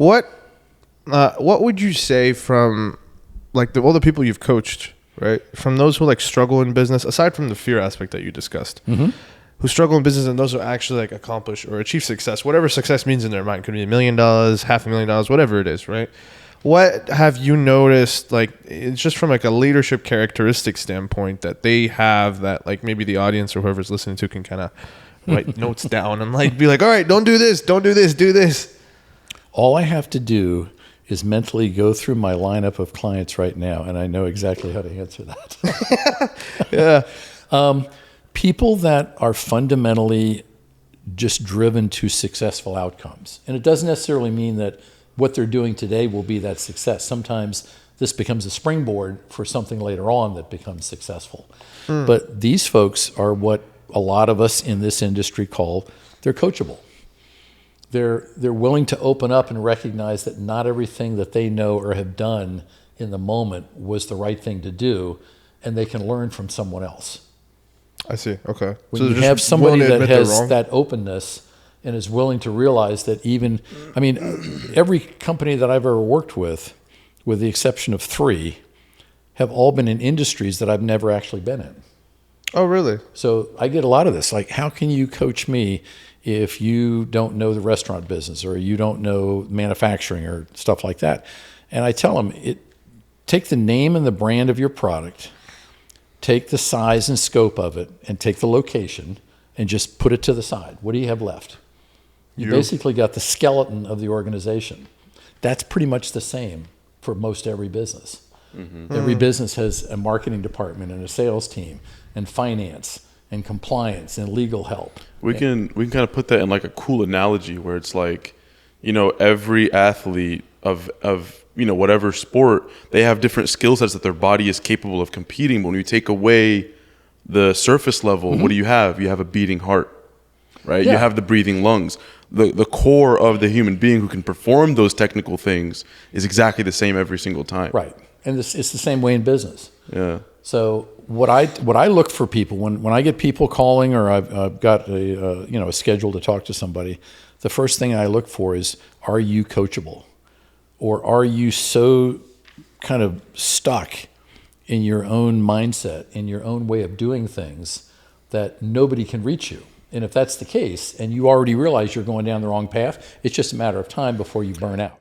What would you say from like all the people you've coached, right? From those who like struggle in business, aside from the fear aspect that you discussed, who struggle in business and those who actually like accomplish or achieve success, whatever success means in their mind, could be $1 million, $500,000, whatever it is, right? What have you noticed, like, it's just from like a leadership characteristic standpoint that they have that like maybe the audience or whoever's listening to can kind of write notes down and like be like, all right, don't do this, do this. All I have to do is mentally go through my lineup of clients right now, and I know exactly how to answer that. Yeah. People that are fundamentally just driven to successful outcomes. And it doesn't necessarily mean that what they're doing today will be that success. Sometimes this becomes a springboard for something later on that becomes successful. But these folks are what a lot of us in this industry call, they're coachable. They're willing to open up and recognize that not everything that they know or have done in the moment was the right thing to do, and they can learn from someone else. I see. Okay. When you have somebody that has that openness and is willing to realize that every company that I've ever worked with the exception of 3, have all been in industries that I've never actually been in. Oh, really? So I get a lot of this, like, how can you coach me if you don't know the restaurant business or you don't know manufacturing or stuff like that? And I tell them, take the name and the brand of your product, take the size and scope of it, and take the location and just put it to the side. What do you have left? You basically got the skeleton of the organization. That's pretty much the same for most every business. Every business has a marketing department and a sales team and finance and compliance and legal help. We can kind of put that in like a cool analogy where it's like, every athlete of whatever sport, they have different skill sets that their body is capable of competing. But when you take away the surface level, what do you have? You have a beating heart, right? Yeah. You have the breathing lungs. The core of the human being who can perform those technical things is exactly the same every single time. Right. And it's the same way in business. Yeah. So what I look for people when I get people calling or I've got a schedule to talk to somebody, the first thing I look for is, are you coachable? Or are you so kind of stuck in your own mindset, in your own way of doing things, that nobody can reach you? And if that's the case, and you already realize you're going down the wrong path, it's just a matter of time before you burn out.